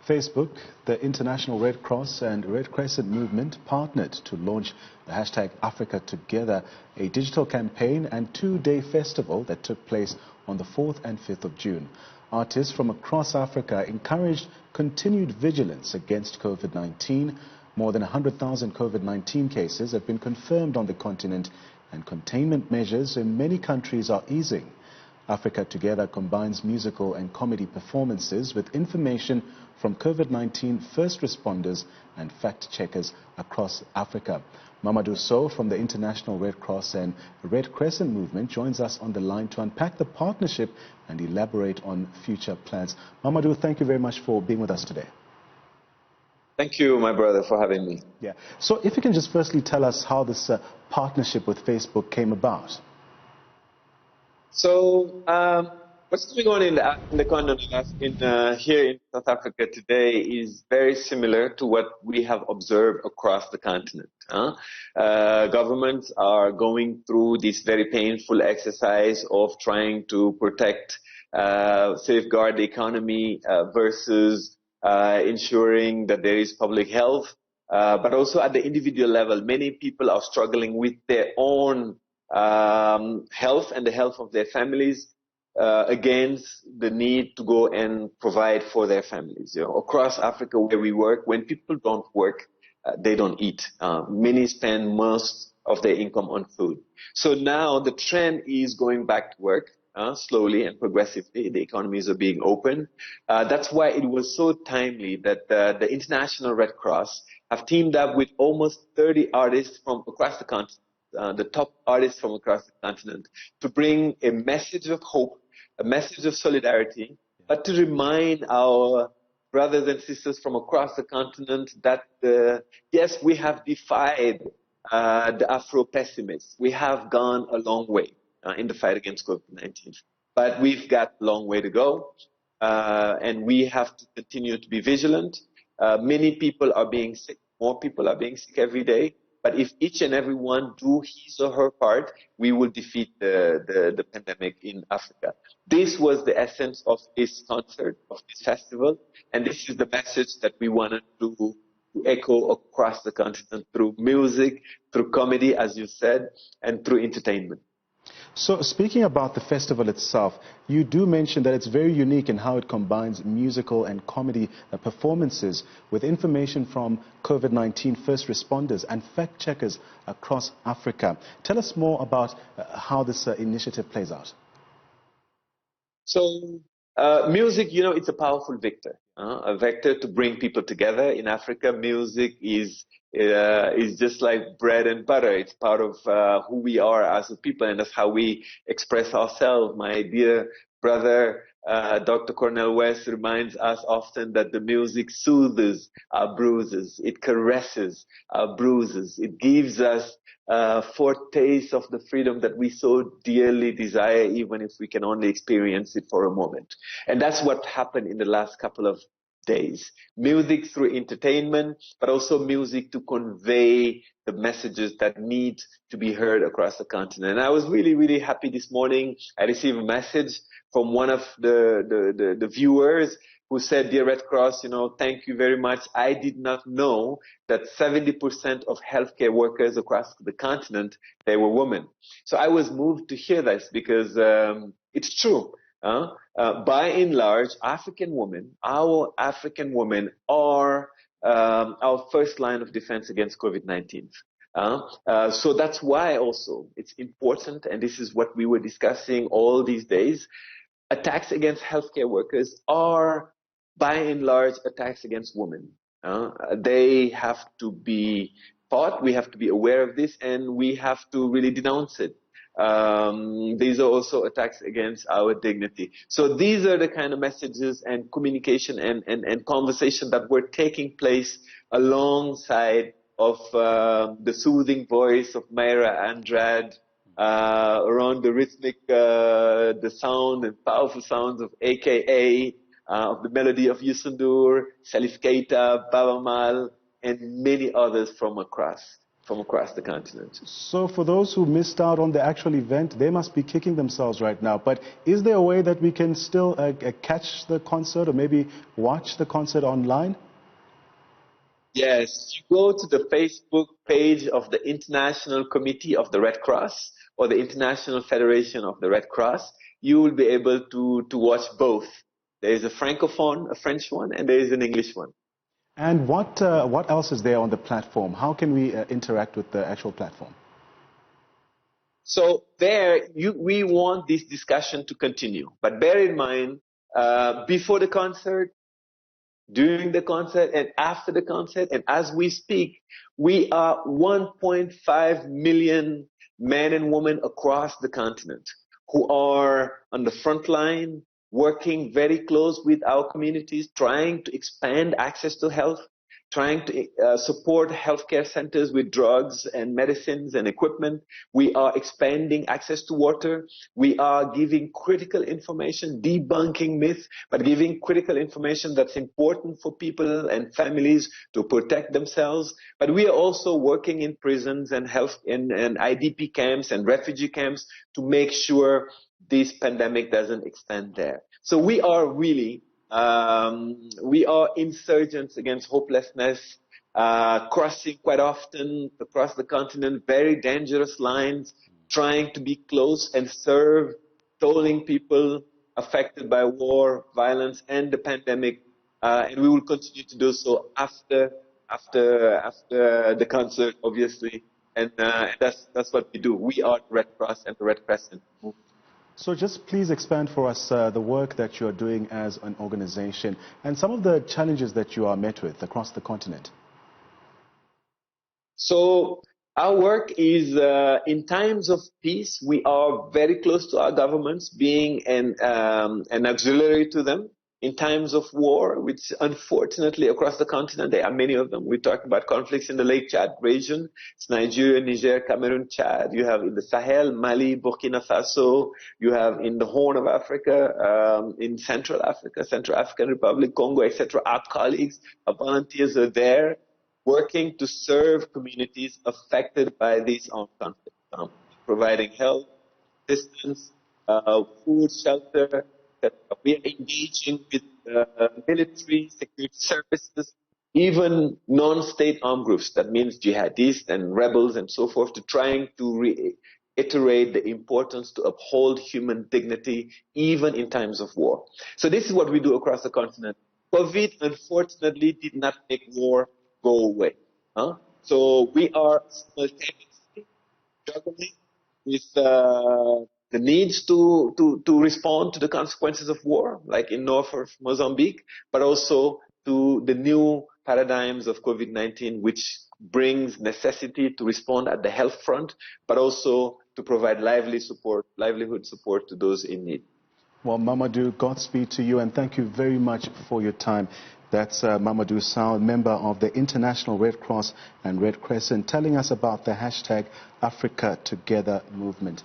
Facebook, the International Red Cross and Red Crescent movement partnered to launch the hashtag Africa Together, a digital campaign and two-day festival that took place on the 4th and 5th of June. Artists from across Africa encouraged continued vigilance against COVID-19. More than 100,000 COVID-19 cases have been confirmed on the continent, and containment measures in many countries are easing. Africa Together combines musical and comedy performances with information from COVID-19 first responders and fact-checkers across Africa. Mamadou Sow from the International Red Cross and Red Crescent movement joins us on the line to unpack the partnership and elaborate on future plans. Mamadou, thank you very much for being with us today. Thank you, my brother, for having me. Yeah. So if you can just firstly tell us how this partnership with Facebook came about. So, what's going on in the continent, here in South Africa today is very similar to what we have observed across the continent. Governments are going through this very painful exercise of trying to protect, safeguard the economy versus ensuring that there is public health. But also at the individual level, many people are struggling with their own health and the health of their families against the need to go and provide for their families. You know, across Africa where we work, when people don't work, they don't eat. Many spend most of their income on food. So now the trend is going back to work slowly and progressively. The economies are being opened. That's why it was so timely that the International Red Cross have teamed up with almost 30 artists from across the continent. The top artists from across the continent, to bring a message of hope, a message of solidarity, but to remind our brothers and sisters from across the continent that, yes, we have defied the Afro-pessimists. We have gone a long way in the fight against COVID-19, but we've got a long way to go, and we have to continue to be vigilant. Many people are being sick. More people are being sick every day. But if each and every one do his or her part, we will defeat the pandemic in Africa. This was the essence of this concert, of this festival, and this is the message that we wanted to echo across the continent through music, through comedy, as you said, and through entertainment. So speaking about the festival itself, you do mention that it's very unique in how it combines musical and comedy performances with information from COVID-19 first responders and fact-checkers across Africa. Tell us more about how this initiative plays out. So music, you know, it's a powerful vector, a vector to bring people together. In Africa, music is just like bread and butter. It's part of who we are as a people, and that's how we express ourselves. My dear brother, Dr. Cornel West, reminds us often that the music soothes our bruises. It caresses our bruises. It gives us a foretaste of the freedom that we so dearly desire, even if we can only experience it for a moment. And that's what happened in the last couple of days. Music through entertainment, but also music to convey the messages that need to be heard across the continent. And I was really, really happy this morning. I received a message from one of the viewers who said, "Dear Red Cross, you know, thank you very much. I did not know that 70% of healthcare workers across the continent, they were women." So I was moved to hear this because it's true. By and large, our African women are our first line of defense against COVID-19. So that's why also it's important, and this is what we were discussing all these days, attacks against healthcare workers are by and large attacks against women. They have to be fought, we have to be aware of this, and we have to really denounce it. These are also attacks against our dignity. So these are the kind of messages and communication and conversation that were taking place alongside of the soothing voice of Mayra Andrade, around the rhythmic, the sound and powerful sounds of AKA, of the melody of Yusundur, Salif Keita, Baba Mal, and many others from across. from across the continent. So for those who missed out on the actual event, they must be kicking themselves right now. But is there a way that we can still catch the concert or maybe watch the concert online? Yes, you go to the Facebook page of the International Committee of the Red Cross or the International Federation of the Red Cross. You will be able to watch both. There is a Francophone, a French one, and there is an English one. And what else is there on the platform? How can we interact with the actual platform? So we want this discussion to continue. But bear in mind, before the concert, during the concert, and after the concert, and as we speak, we are 1.5 million men and women across the continent who are on the front line, working very close with our communities, trying to expand access to health, trying to support healthcare centers with drugs and medicines and equipment. We are expanding access to water. We are giving critical information, debunking myths, but giving critical information that's important for people and families to protect themselves. But we are also working in prisons and IDP camps and refugee camps to make sure this pandemic doesn't extend there. So we are really we are insurgents against hopelessness, crossing quite often across the continent very dangerous lines, trying to be close and serve tolling people affected by war, violence, and the pandemic. And we will continue to do so after the concert, obviously. And that's what we do. We are the Red Cross and the Red Crescent. So just please expand for us the work that you are doing as an organization and some of the challenges that you are met with across the continent. So our work is in times of peace, we are very close to our governments, being an auxiliary to them. In times of war, which unfortunately across the continent, there are many of them. We talk about conflicts in the Lake Chad region. It's Nigeria, Niger, Cameroon, Chad. You have in the Sahel, Mali, Burkina Faso. You have in the Horn of Africa, in Central Africa, Central African Republic, Congo, etc. Our colleagues, our volunteers are there working to serve communities affected by these armed conflicts, providing health, assistance, food, shelter. We are engaging with military, security services, even non-state armed groups, that means jihadists and rebels and so forth, to trying to reiterate the importance to uphold human dignity even in times of war. So this is what we do across the continent. COVID, unfortunately, did not make war go away. So we are simultaneously struggling with the needs to respond to the consequences of war, like in north of Mozambique, but also to the new paradigms of COVID-19, which brings necessity to respond at the health front, but also to provide livelihood support to those in need. Well, Mamadou, Godspeed to you, and thank you very much for your time. That's Mamadou Sow, member of the International Red Cross and Red Crescent, telling us about the hashtag Africa Together movement.